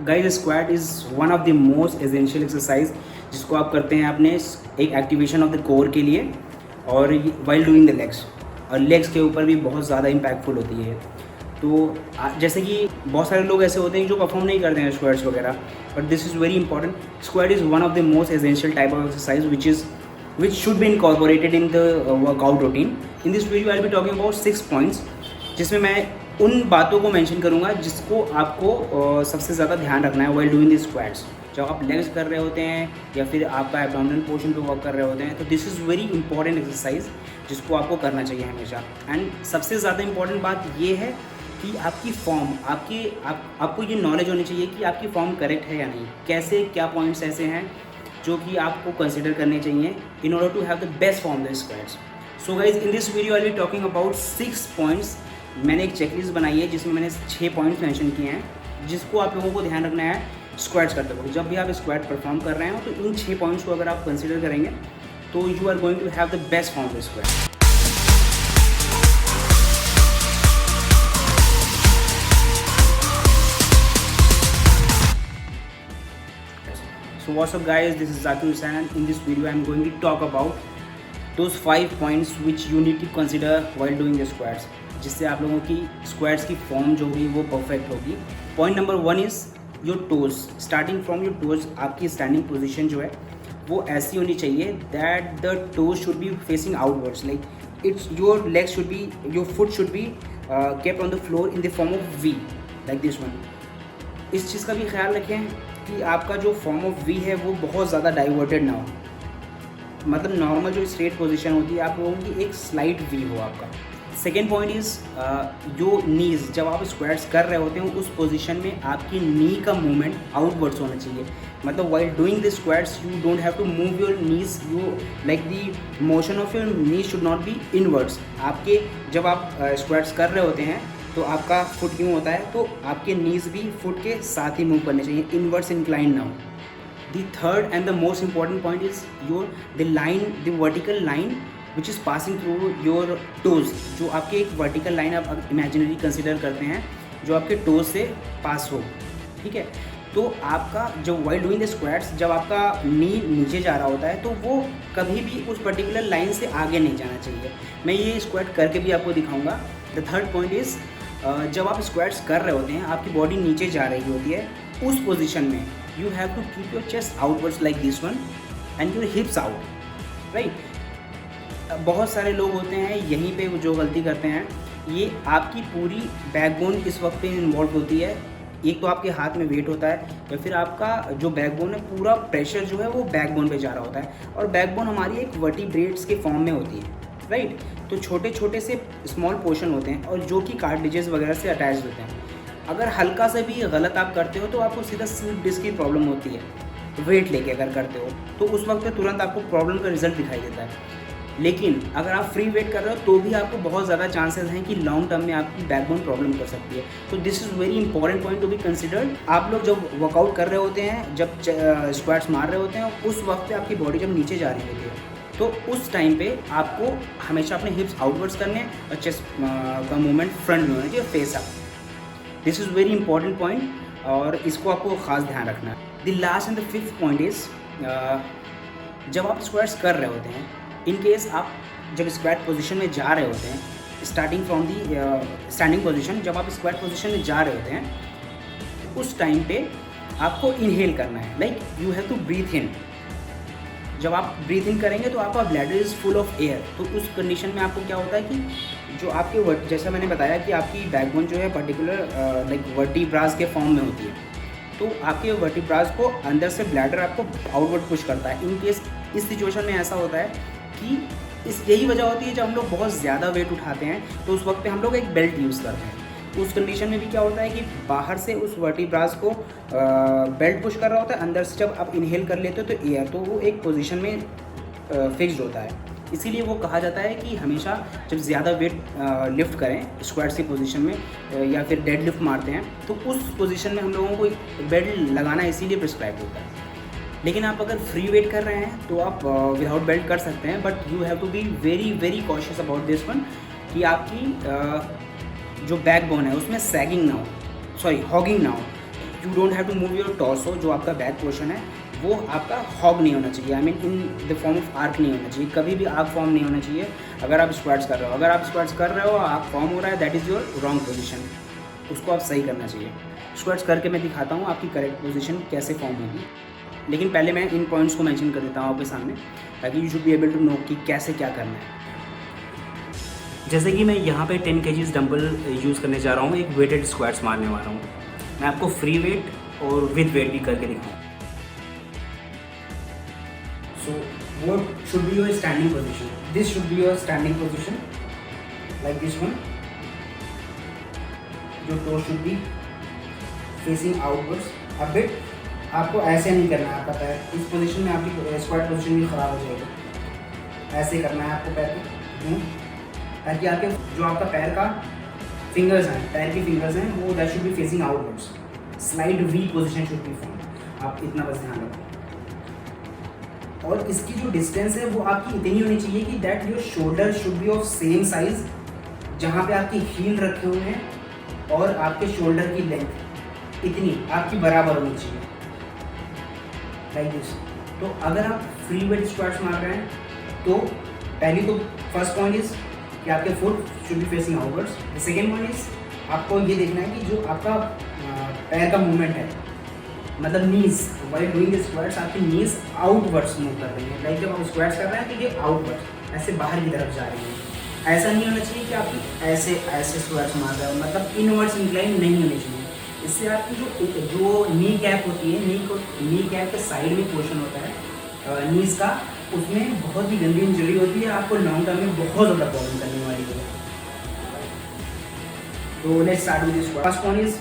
Guys squat is one of the most essential exercise जिसको आप करते हैं अपने एक एक्टिवेशन ऑफ द कोर के लिए और वाइल डूइंग द लेग्स, और लेग्स के ऊपर भी बहुत ज़्यादा इम्पैक्टफुल होती है। तो जैसे कि बहुत सारे लोग ऐसे होते हैं जो परफॉर्म नहीं करते हैं स्क्वाट्स वगैरह, but this is very important. Squat is one of the most essential type of exercise which should be incorporated in the workout routine. In this video I'll be talking about 6 points जिसमें मैं उन बातों को mention करूँगा जिसको आपको सबसे ज़्यादा ध्यान रखना है while doing these squats। जब आप लेग्स कर रहे होते हैं या फिर आपका एब्डोमिनल पोर्शन पे वर्क कर रहे होते हैं, तो this is very important exercise जिसको आपको करना चाहिए हमेशा। एंड सबसे ज़्यादा इंपॉर्टेंट बात ये है कि आपकी फॉर्म, आपको ये नॉलेज होनी चाहिए कि आपकी फॉर्म करेक्ट है या नहीं, कैसे क्या पॉइंट्स ऐसे हैं जो कि आपको कंसिडर करने चाहिए in order to have the best form the squats. So guys in this video I will be talking about 6 points. मैंने एक चेकलिस्ट बनाई है जिसमें मैंने 6 पॉइंट्स मेंशन किए हैं जिसको आप लोगों को ध्यान रखना है स्क्वाट्स करते वक्त। जब भी आप स्क्वाट परफॉर्म कर रहे हो तो इन 6 पॉइंट्स को अगर आप कंसिडर करेंगे तो you are going to have the best form the squat. So what's up guys, this is Zakir Hussain and in this video I am going to talk about those 5 points which you need to consider while doing the squats, जिससे आप लोगों की squats की form जो होगी वो perfect होगी। Point number 1 is your toes. Starting from your toes, आपकी स्टैंडिंग पोजीशन जो है वो ऐसी होनी चाहिए that the toes should be facing outwards, like it's your legs should be, your foot should be kept on the floor in the form of V, like this one. इस चीज़ का भी ख्याल रखें कि आपका जो फॉर्म ऑफ वी है वो बहुत ज़्यादा डाइवर्टेड ना हो, मतलब नॉर्मल जो स्ट्रेट पोजीशन होती है आप लोगों की एक स्लाइट वी हो आपका। Second point is your knees. जब आप स्क्वाट्स कर रहे होते हैं उस पोजीशन में आपकी नी का मूवमेंट आउटवर्ड्स होना चाहिए, मतलब while doing the squats you don't have to move your knees, you like the motion of your knee should not be inwards. आपके जब आप स्क्वाट्स कर रहे होते हैं तो आपका फुट यूँ होता है, तो आपके नीज़ भी फुट के साथ ही मूव करने चाहिए, इनवर्ड्स इंक्लाइन ना हो। The third and the most important point is your the vertical line which is passing through your toes. जो आपके एक वर्टिकल लाइन आप इमेजिनरी कंसिडर करते हैं जो आपके टोज से पास हो, ठीक है। तो आपका जब वाइल डूइंग द स्क्वाट्स, जब आपका नी नीचे जा रहा होता है तो वो कभी भी उस पर्टिकुलर लाइन से आगे नहीं जाना चाहिए। मैं ये स्क्वाट करके भी आपको दिखाऊंगा। द थर्ड पॉइंट इज़ जब आप स्क्वाट्स कर रहे होते हैं आपकी बॉडी नीचे जा रही होती है, उस पोजीशन में you have to keep your chest outwards like this one and your hips out, right. बहुत सारे लोग होते हैं यहीं पे जो गलती करते हैं, ये आपकी पूरी बैकबोन इस वक्त पे इन्वॉल्व होती है। एक तो आपके हाथ में वेट होता है या फिर आपका जो बैकबोन है पूरा प्रेशर जो है वो बैकबोन पे जा रहा होता है, और बैकबोन हमारी एक वर्टिब्रेट्स के फॉर्म में होती है, राइट। तो छोटे छोटे से स्मॉल पोर्शन होते हैं और जो कि कार्टिलेजेस वगैरह से अटैच होते हैं। अगर हल्का से भी गलत आप करते हो तो आपको सीधा स्लिप डिस्क की प्रॉब्लम होती है, वेट लेके अगर करते हो तो उस वक्त तुरंत आपको प्रॉब्लम का रिजल्ट दिखाई देता है। लेकिन अगर आप फ्री वेट कर रहे हो तो भी आपको बहुत ज़्यादा चांसेस हैं कि लॉन्ग टर्म में आपकी बैकबोन प्रॉब्लम कर सकती है। तो this is very important point to be considered. आप लोग जब वर्कआउट कर रहे होते हैं, जब स्क्वाट्स मार रहे होते हैं, उस वक्त पे आपकी बॉडी जब नीचे जा रही होती है तो उस टाइम पे आपको हमेशा अपने हिप्स आउटवर्ड्स करने हैं और चेस्ट का मूवमेंट फ्रंट में होना चाहिए, face up. This is very important point और इसको आपको ख़ास ध्यान रखना है। The last and the fifth point is जब आप स्क्वाट्स कर रहे होते हैं, इन केस आप जब स्क्वाट पोजीशन में जा रहे होते हैं, starting from the standing position, जब आप स्क्वाट पोजीशन में जा रहे होते हैं उस टाइम पे आपको इनहेल करना है, like you have to breathe in. जब आप ब्रीथ इन करेंगे तो आपका bladder is full of air, तो उस कंडीशन में आपको क्या होता है कि जो आपके जैसा मैंने बताया कि आपकी बैकबोन जो है पर्टिकुलर लाइक वर्टिब्रास के फॉर्म में होती है, तो आपके वर्टिब्रास को अंदर से ब्लैडर आपको आउटवर्ड पुश करता है। इन केस इस सिचुएशन में ऐसा होता है कि यही वजह होती है जब हम लोग बहुत ज़्यादा वेट उठाते हैं तो उस वक्त पे हम लोग एक बेल्ट यूज़ करते हैं। उस कंडीशन में भी क्या होता है कि बाहर से उस वर्टिब्रास को बेल्ट पुश कर रहा होता है, अंदर से जब आप इनहेल कर लेते हो तो एयर, तो वो एक पोजीशन में फिक्स्ड होता है। इसीलिए वो कहा जाता है कि हमेशा जब ज़्यादा वेट लिफ्ट करें स्क्वाट्स की पोजीशन में या फिर डेड लिफ्ट मारते हैं तो उस पोजीशन में हम लोगों को बेल्ट लगाना इसीलिए प्रिस्क्राइब होता है। लेकिन आप अगर फ्री वेट कर रहे हैं तो आप विदाउट बेल्ट कर सकते हैं, but you have to be very very cautious about this one कि आपकी जो बैकबोन है उसमें सैगिंग ना हो, हॉगिंग ना हो। You don't have to move your torso, जो आपका बैक पोर्शन है वो आपका हॉग नहीं होना चाहिए, I mean in the form of arc नहीं होना चाहिए, कभी भी आर्क फॉर्म नहीं होना चाहिए अगर आप स्क्वाट्स कर रहे हो। अगर आप स्क्वाट्स कर रहे हो आर्क फॉर्म हो रहा है, that is your wrong position, उसको आप सही करना चाहिए। स्क्वाट्स करके मैं दिखाता हूँ आपकी करेक्ट पोजीशन कैसे फॉर्म होगी, लेकिन पहले मैं इन पॉइंट्स को मेंशन कर देता हूँ आपके सामने, ताकि you should be able to know कि कैसे क्या करना है। जैसे कि मैं यहाँ पे 10 kg डंबल यूज़ करने जा रहा हूँ, एक वेटेड स्क्वाट्स मारने वाला हूँ। मैं आपको फ्री वेट और विद वेट भी करके दिखाऊँ। So what should be your standing position? This should be your standing position, like this one. Your toes should be facing outwards a bit. आपको ऐसे नहीं करना है आपका पैर, इस पोजीशन में आपकी स्क्वाट पोजीशन भी ख़राब हो जाएगी। ऐसे करना है आपको पैर को, ताकि आपके जो आपका पैर का फिंगर्स हैं, पैर की फिंगर्स हैं, वो that should be facing outwards. Slide V position should be form. आप इतना बस ध्यान रखो। और इसकी जो डिस्टेंस है वो आपकी इतनी होनी चाहिए कि that your shoulder should be of same size, जहाँ पे आपकी हील रखे हुए हैं और आपके शोल्डर की लेंथ इतनी आपकी बराबर होनी चाहिए, लाइक दिस। तो अगर आप फ्री वेट स्क्वाट्स मार रहे हैं तो पहली तो फर्स्ट पॉइंट इज कि आपके foot should be facing outwards. The second point is आपको ये देखना है कि जो आपका पैर का मूवमेंट है, मतलब नीज, वाइल डूइंग स्क्वाट्स आपकी नीज आउटवर्ड्स मूव कर रही है। लाइक जब आप स्क्वाट्स कर रहे हैं तो ये आउटवर्ड्स ऐसे बाहर की तरफ जा रही है। ऐसा नहीं होना चाहिए कि आपकी ऐसे ऐसे स्क्वाट्स मार रहे हो, मतलब इनवर्ड्स इंक्लाइन नहीं होनी चाहिए। इससे आपकी जो नी कैप होती है, नी कैप के साइड में पोर्शन होता है नीज का, उसमें बहुत ही गंदी इंजरी होती है, आपको लॉन्ग टर्म में बहुत ज़्यादा प्रॉब्लम करने वाली है। तो let's start with this. First point is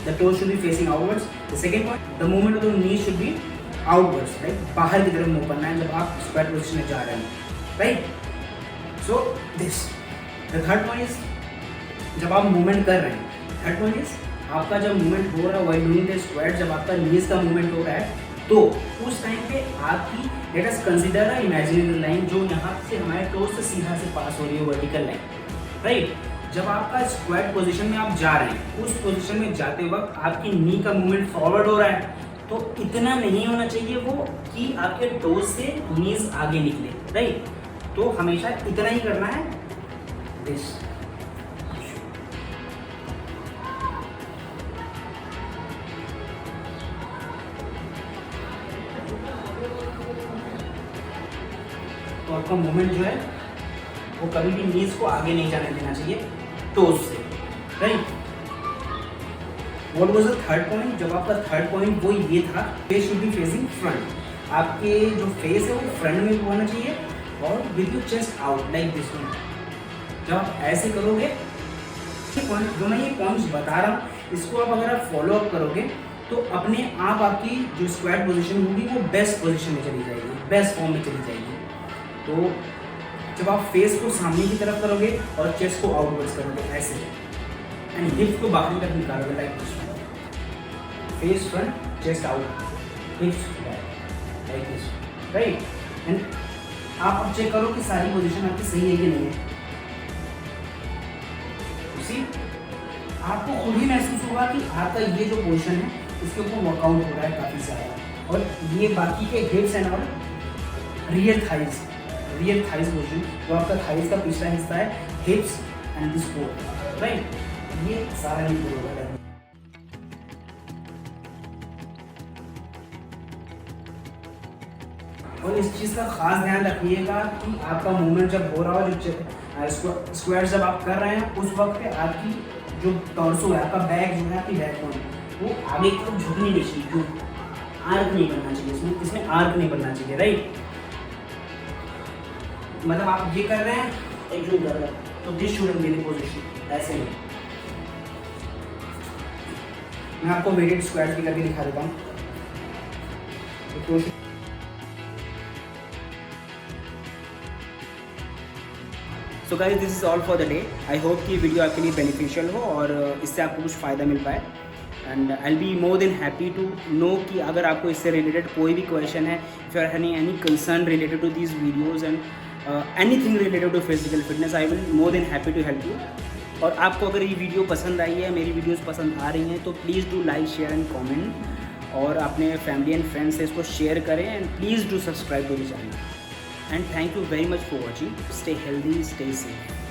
the toes should be facing outwards. The second point, the movement of the knees should be outwards, right? बाहर की तरफ मूव करना है जब आप स्क्वाट पोजीशन में जा रहे हैं, right? So this. The third point is जब आप मूवमेंट कर रहे हैं, third point is आपका जब मूवमेंट हो रहा है while doing the squat, जब आपका knees का मूवमेंट हो रहा है तो उस टाइम पे आपकी let us consider a imaginary line जो यहाँ से हमारे टोज से सीधा से पास हो रही है, वर्टिकल लाइन, राइट? जब आपका स्क्वाट पोजीशन में आप जा रहे हैं, उस पोजीशन में जाते वक्त आपकी नी का मूवमेंट फॉरवर्ड हो रहा है, तो इतना नहीं होना चाहिए वो कि आपके टोज से नीज आगे निकले, राइट? तो हमेशा इतना ही करना है, दिस। तो आपका मूवमेंट जो है वो कभी भी नीज को आगे नहीं जाने देना चाहिए टोज से, right? What was the third point? जब आपका थर्ड पॉइंट वो ये था, face should be facing front. आपके जो फेस है वो फ्रंट में होना चाहिए और with your chest out, like this one. जब आप ऐसे करोगे, जो मैं ये पॉइंट्स बता रहा हूँ, इसको आप अगर आप फॉलो अप करोगे तो अपने आप आपकी जो स्क्वाट पोजीशन होगी वो बेस्ट पोजीशन में चली जाएगी, बेस्ट फॉर्म में चली जाएगी। तो जब आप फेस को सामने की तरफ करोगे और चेस्ट को आउटवर्ड्स करोगे ऐसे, एंड हिप्स को बाहर तक निकालोगे, like this, face front, chest out, हिप्स back, like this, right? And आप अब चेक करो कि सारी पोजीशन आपकी सही है कि नहीं है। सी, आपको खुद ही महसूस होगा कि आपका ये जो पोजीशन है इसके ऊपर वर्कआउट हो रहा है काफ़ी ज़्यादा, और ये बाकी के हिप्स एंड और रियर थाइज पोजीशन, जो आपका थाइज का पिछला हिस्सा है, हिप्स एंड दिस कोर, राइट? ये सारा ही होगा। और इस चीज़ का खास ध्यान रखिएगा कि आपका मूवमेंट जब हो रहा हो, जो स्क्वाट जब आप कर रहे हैं, उस वक्त पे आपकी जो टॉर्सो है, आपका बैक जो है, आपकी बैकबोन, वो आगे की तरफ झुकनी नहीं चाहिए, जो आर्क नहीं बनना चाहिए, इसमें आर्क नहीं बनना चाहिए, राइट? मतलब आप ये कर रहे हैं, एक जो कर रहे हैं, तो this should be the position, ऐसे नहीं। मैं आपको वेटेड स्क्वाट भी करके दिखा देता हूँ। So guys, this is all for the day. I hope कि वीडियो आपके लिए बेनिफिशियल हो और इससे आपको कुछ फ़ायदा मिल पाए, and I will be more than happy to know कि अगर आपको इससे रिलेटेड कोई भी क्वेश्चन है, if you are having any concern related to these videos and anything related to physical fitness, I will more than happy to help you. और आपको अगर ये वीडियो पसंद आई है, मेरी वीडियोस पसंद आ रही हैं, तो please do like, share and comment, और अपने फैमिली एंड फ्रेंड्स से इसको शेयर करें, and please do subscribe to the channel. And thank you very much for watching. Stay healthy, stay safe.